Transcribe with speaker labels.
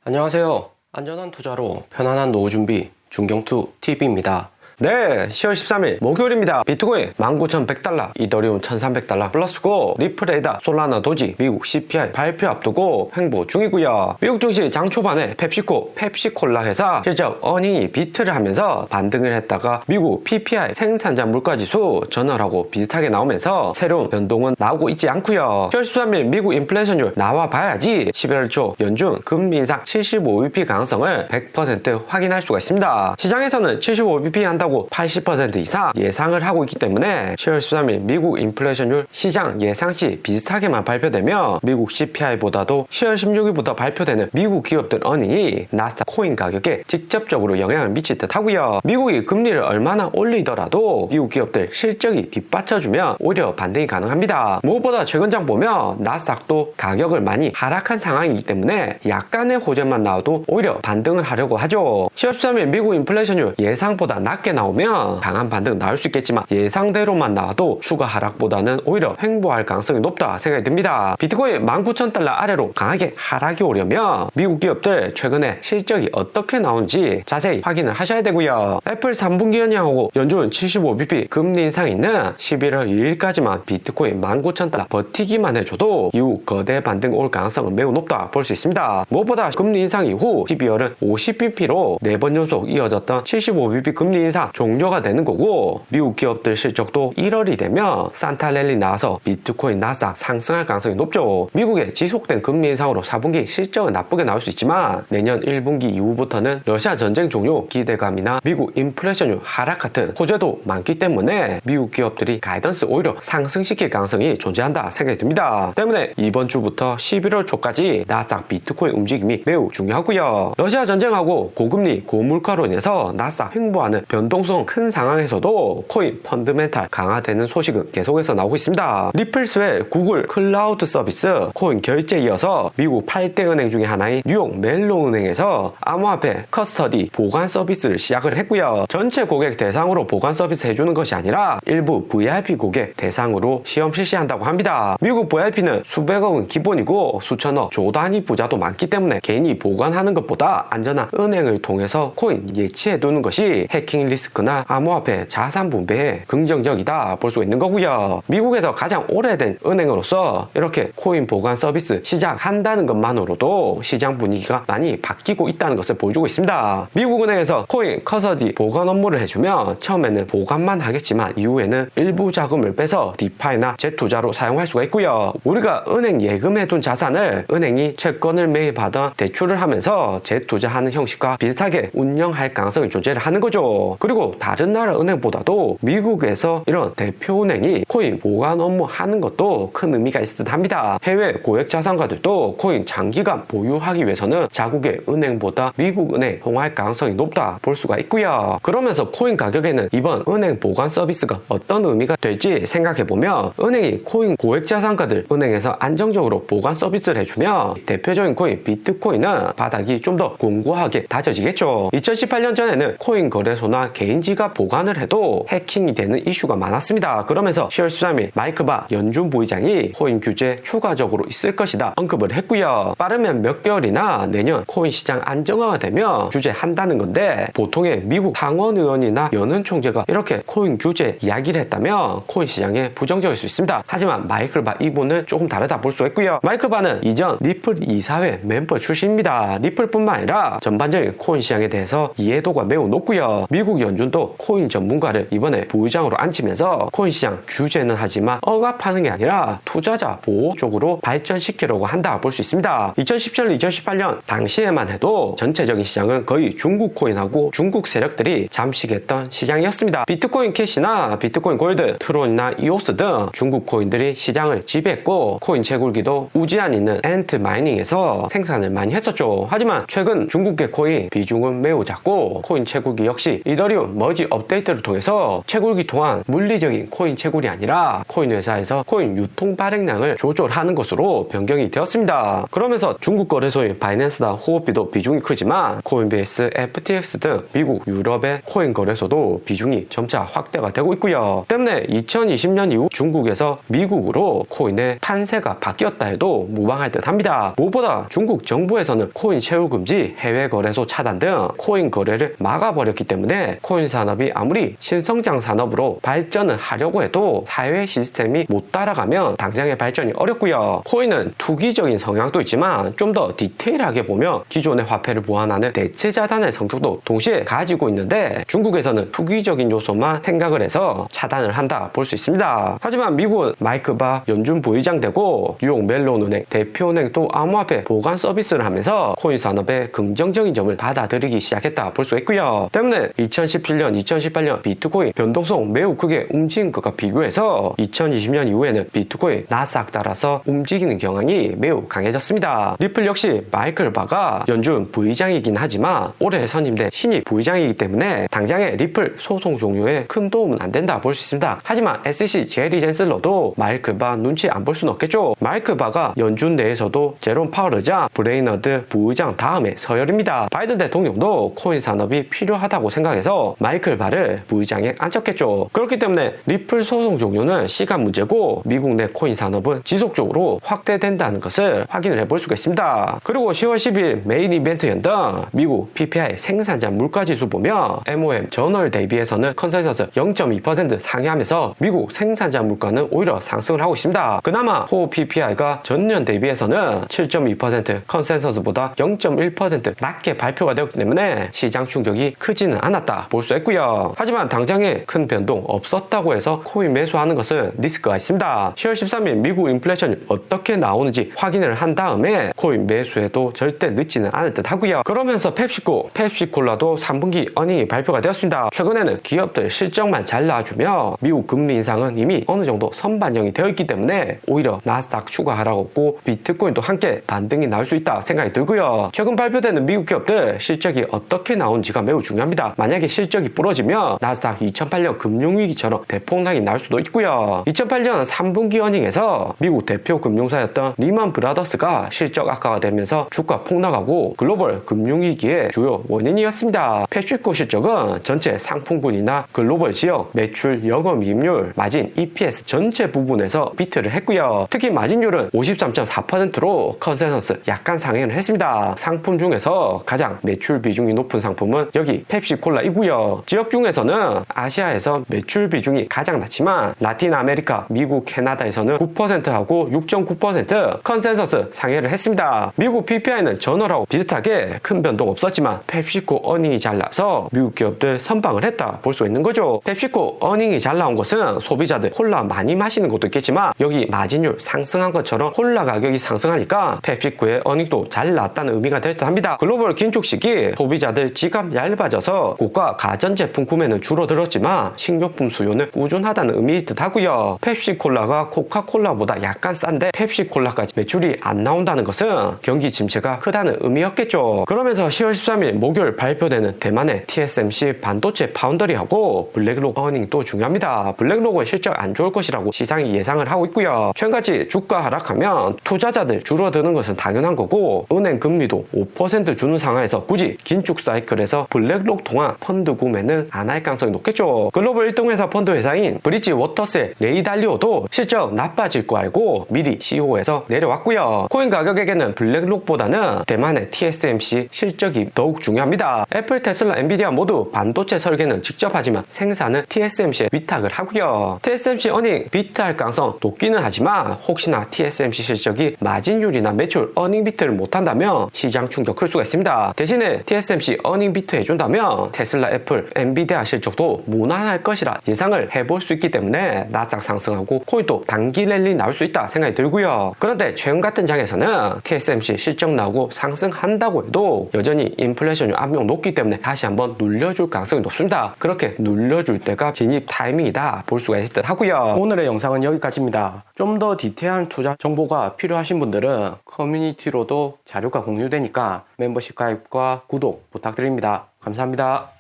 Speaker 1: 안녕하세요. 안전한 투자로 편안한 노후 준비 중경투 TV입니다.
Speaker 2: 네, 10월 13일 목요일입니다. 비트코인 19,100달러, 이더리움 1,300달러 플러스고, 리플 에다, 솔라나 도지, 미국 CPI 발표 앞두고 횡보 중이고요. 미국 증시 장 초반에 펩시콜라 회사 실적 어닝이 비트를 하면서 반등을 했다가 미국 PPI 생산자 물가지수 전월하고 비슷하게 나오면서 새로운 변동은 나오고 있지 않고요. 10월 13일 미국 인플레이션율 나와 봐야지 11월 초 연준 금리 인상 75bp 가능성을 100% 확인할 수가 있습니다. 시장에서는 75bp 한다고 80% 이상 예상을 하고 있기 때문에 10월 13일 미국 인플레이션율 시장 예상치 비슷하게만 발표되며 미국 CPI보다도 10월 16일부터 발표되는 미국 기업들 어닝이 나스닥 코인 가격에 직접적으로 영향을 미칠 듯 하고요. 미국이 금리를 얼마나 올리더라도 미국 기업들 실적이 뒷받쳐주면 오히려 반등이 가능합니다. 무엇보다 최근 장 보면 나스닥도 가격을 많이 하락한 상황이기 때문에 약간의 호재만 나와도 오히려 반등을 하려고 하죠. 10월 13일 미국 인플레이션율 예상보다 낮게 나오면 강한 반등 나올 수 있겠지만 예상대로만 나와도 추가 하락보다는 오히려 횡보할 가능성이 높다 생각이 듭니다. 비트코인 19,000달러 아래로 강하게 하락이 오려면 미국 기업들 최근에 실적이 어떻게 나오는지 자세히 확인을 하셔야 되고요. 애플 3분기 연이하고 연준 75bp 금리 인상이 있는 11월 2일까지만 비트코인 19,000달러 버티기만 해줘도 이후 거대 반등 올 가능성은 매우 높다 볼 수 있습니다. 무엇보다 금리 인상 이후 12월은 50bp로 4번 연속 이어졌던 75bp 금리 인상 종료가 되는 거고, 미국 기업들 실적도 1월이 되면 산타랠리 나와서 비트코인 나스닥 상승할 가능성이 높죠. 미국의 지속된 금리 인상으로 4분기 실적은 나쁘게 나올 수 있지만 내년 1분기 이후부터는 러시아 전쟁 종료 기대감이나 미국 인플레이션율 하락 같은 호재도 많기 때문에 미국 기업들이 가이던스 오히려 상승시킬 가능성이 존재한다 생각이 듭니다. 때문에 이번 주부터 11월 초까지 나스닥 비트코인 움직임이 매우 중요하고요. 러시아 전쟁하고 고금리 고물가로 인해서 나스닥 횡보하는 변동성 큰 상황에서도 코인 펀드멘탈 강화되는 소식은 계속해서 나오고 있습니다. 리플스웨 구글 클라우드 서비스 코인 결제에 이어서 미국 8대 은행 중에 하나인 뉴욕 멜로 은행에서 암호화폐 커스터디 보관 서비스를 시작을 했고요. 전체 고객 대상으로 보관 서비스 해주는 것이 아니라 일부 VIP 고객 대상으로 시험 실시한다고 합니다. 미국 VIP는 수백억은 기본이고 수천억 조 단위 부자도 많기 때문에 개인이 보관하는 것보다 안전한 은행을 통해서 코인 예치해두는 것이 해킹 리스크나 암호화폐 자산 분배에 긍정적이다 볼 수 있는 거고요. 미국에서 가장 오래된 은행으로서 이렇게 코인 보관 서비스 시작한다는 것만으로도 시장 분위기가 많이 바뀌고 있다는 것을 보여주고 있습니다. 미국 은행에서 코인 커서디 보관 업무를 해주면 처음에는 보관만 하겠지만 이후에는 일부 자금을 빼서 디파이나 재투자로 사용할 수가 있고요. 우리가 은행 예금해둔 자산을 은행이 채권을 매입하던 대출을 하면서 재투자하는 형식과 비슷하게 운영할 가능성이 존재를 하는 거죠. 그리고 다른 나라 은행보다도 미국에서 이런 대표은행이 코인 보관 업무 하는 것도 큰 의미가 있을 듯 합니다. 해외 고액 자산가들도 코인 장기간 보유하기 위해서는 자국의 은행보다 미국 은행 통할 가능성이 높다 볼 수가 있고요. 그러면서 코인 가격에는 이번 은행 보관 서비스가 어떤 의미가 될지 생각해보면, 은행이 코인 고액 자산가들 은행에서 안정적으로 보관 서비스를 해주면 대표적인 코인 비트코인은 바닥이 좀 더 공고하게 다져지겠죠. 2018년 전에는 코인 거래소나 개인 지갑 보관을 해도 해킹이 되는 이슈가 많았습니다. 그러면서 10월 13일 마이클 바 연준 부의장이 코인 규제 추가적으로 있을 것이다 언급을 했고요. 빠르면 몇 개월이나 내년 코인 시장 안정화가 되면 규제한다는 건데, 보통의 미국 상원 의원이나 연은 총재가 이렇게 코인 규제 이야기를 했다면 코인 시장에 부정적일 수 있습니다. 하지만 마이클 바 이분은 조금 다르다 볼 수 있고요. 마이클 바는 이전 리플 이사회 멤버 출신입니다. 리플뿐만 아니라 전반적인 코인 시장에 대해서 이해도가 매우 높고요. 미국 연준도 코인 전문가를 이번에 부의장으로 앉히면서 코인 시장 규제는 하지만 억압하는 게 아니라 투자자 보호 쪽으로 발전시키려고 한다 볼 수 있습니다. 2017년, 2018년 당시에만 해도 전체적인 시장은 거의 중국 코인하고 중국 세력들이 잠식했던 시장이었습니다. 비트코인 캐시나 비트코인 골드, 트론이나 이오스 등 중국 코인들이 시장을 지배했고, 코인 채굴기도 우지안 있는 엔트 마이닝에서 생산을 많이 했었죠. 하지만 최근 중국계 코인 비중은 매우 작고, 코인 채굴기 역시 이더리움 이더리움 머지 업데이트를 통해서 채굴기 또한 물리적인 코인 채굴이 아니라 코인 회사에서 코인 유통 발행량을 조절하는 것으로 변경이 되었습니다. 그러면서 중국 거래소인 바이낸스나 후오비도 비중이 크지만 코인베이스, FTX 등 미국, 유럽의 코인 거래소도 비중이 점차 확대가 되고 있고요. 때문에 2020년 이후 중국에서 미국으로 코인의 판세가 바뀌었다 해도 무방할 듯 합니다. 무엇보다 중국 정부에서는 코인 채굴 금지, 해외 거래소 차단 등 코인 거래를 막아버렸기 때문에 코인 산업이 아무리 신성장 산업으로 발전을 하려고 해도 사회 시스템이 못 따라가면 당장의 발전이 어렵고요. 코인은 투기적인 성향도 있지만 좀 더 디테일하게 보면 기존의 화폐를 보완하는 대체 자산의 성격도 동시에 가지고 있는데 중국에서는 투기적인 요소만 생각을 해서 차단을 한다 볼 수 있습니다. 하지만 미국은 마이크 바 연준 부의장 되고 뉴욕 멜론은행 대표은행 또 암호화폐 보관 서비스를 하면서 코인 산업의 긍정적인 점을 받아들이기 시작했다 볼 수 있고요. 때문에 2017년, 2018년 비트코인 변동성 매우 크게 움직인 것과 비교해서 2020년 이후에는 비트코인 나스닥 따라서 움직이는 경향이 매우 강해졌습니다. 리플 역시 마이클 바가 연준 부의장이긴 하지만 올해 선임된 신입 부의장이기 때문에 당장의 리플 소송 종료에 큰 도움은 안 된다 볼 수 있습니다. 하지만 SEC 제리 젠슬러도 마이클 바 눈치 안 볼 수는 없겠죠. 마이클 바가 연준 내에서도 제롬 파월이자 브레이너드 부의장 다음에 서열입니다. 바이든 대통령도 코인 산업이 필요하다고 생각해서 마이클 바를 부의장에 앉혔겠죠. 그렇기 때문에 리플 소송 종료는 시간 문제고 미국 내 코인 산업은 지속적으로 확대된다는 것을 확인을 해볼 수가 있습니다. 그리고 10월 10일 메인 이벤트였던 미국 PPI 생산자 물가지수 보면 MOM 저널 대비해서는 컨센서스 0.2% 상회하면서 미국 생산자 물가는 오히려 상승을 하고 있습니다. 그나마 코 PPI가 전년 대비해서는 7.2% 컨센서스보다 0.1% 낮게 발표가 되었기 때문에 시장 충격이 크지는 않았다 볼 수 있고요. 하지만 당장에 큰 변동 없었다고 해서 코인 매수하는 것은 리스크가 있습니다. 10월 13일 미국 인플레이션이 어떻게 나오는지 확인을 한 다음에 코인 매수에도 절대 늦지는 않을 듯 하고요. 그러면서 펩시콜라도 3분기 어닝이 발표가 되었습니다. 최근에는 기업들 실적만 잘 나와주며 미국 금리 인상은 이미 어느 정도 선반영이 되어 있기 때문에 오히려 나스닥 추가하라고 했고 비트코인도 함께 반등이 나올 수 있다 생각이 들고요. 최근 발표되는 미국 기업들 실적이 어떻게 나오는지가 매우 중요합니다. 만약에 실적이 부러지면 나스닥 2008년 금융위기처럼 대폭락이 날 수도 있고요. 2008년 3분기 어닝에서 미국 대표 금융사였던 리먼 브라더스가 실적 악화가 되면서 주가 폭락하고 글로벌 금융위기의 주요 원인이었습니다. 펩시코 실적은 전체 상품군이나 글로벌 지역, 매출, 영업이익률, 마진, EPS 전체 부분에서 비트를 했고요. 특히 마진율은 53.4%로 컨센서스 약간 상회를 했습니다. 상품 중에서 가장 매출 비중이 높은 상품은 여기 펩시콜라이고요. 지역 중에서는 아시아에서 매출 비중이 가장 낮지만 라틴 아메리카, 미국, 캐나다에서는 9%하고 6.9% 컨센서스 상회를 했습니다. 미국 PPI는 전월하고 비슷하게 큰 변동 없었지만 펩시코 어닝이 잘 나서 미국 기업들 선방을 했다 볼 수 있는 거죠. 펩시코 어닝이 잘 나온 것은 소비자들 콜라 많이 마시는 것도 있겠지만 여기 마진율 상승한 것처럼 콜라 가격이 상승하니까 펩시코의 어닝도 잘 나왔다는 의미가 될 듯 합니다. 글로벌 긴축 시기 소비자들 지갑 얇아져서 고가 가전제품 구매는 줄어들었지만 식료품 수요는 꾸준하다는 의미일 듯 하고요. 펩시콜라가 코카콜라보다 약간 싼데 펩시콜라까지 매출이 안 나온다는 것은 경기 침체가 크다는 의미였겠죠. 그러면서 10월 13일 목요일 발표되는 대만의 TSMC 반도체 파운더리하고 블랙록 어닝도 중요합니다. 블랙록은 실적 안 좋을 것이라고 시장이 예상을 하고 있고요. 최근까지 주가 하락하면 투자자들 줄어드는 것은 당연한 거고 은행 금리도 5% 주는 상황에서 굳이 긴축 사이클에서 블랙록 통한 펀드 구매는 안 할 가능성이 높겠죠. 글로벌 1등 회사 펀드 회사인 브릿지 워터스의 레이달리오도 실적 나빠질 거 알고 미리 CEO에서 내려왔고요. 코인 가격에게는 블랙록보다는 대만의 TSMC 실적이 더욱 중요합니다. 애플, 테슬라, 엔비디아 모두 반도체 설계는 직접 하지만 생산은 TSMC에 위탁을 하고요. TSMC 어닝 비트할 가능성 높기는 하지만 혹시나 TSMC 실적이 마진율이나 매출 어닝 비트를 못한다면 시장 충격 클 수가 있습니다. 대신에 TSMC 어닝 비트 해준다면 테슬라, 애플, 엔비디아 실적도 무난할 것이라 예상을 해볼 수 있기 때문에 나스닥 상승하고 코인도 단기 랠리 나올 수 있다 생각이 들고요. 그런데 최근 같은 장에서는 TSMC 실적 나오고 상승한다고 해도 여전히 인플레이션 압력 높기 때문에 다시 한번 눌려줄 가능성이 높습니다. 그렇게 눌려줄 때가 진입 타이밍이다 볼 수가 있을 듯 하고요. 오늘의 영상은 여기까지입니다. 좀 더 디테일한 투자 정보가 필요하신 분들은 커뮤니티로도 자료가 공유되니까 멤버십 가입과 구독 부탁드립니다. 감사합니다.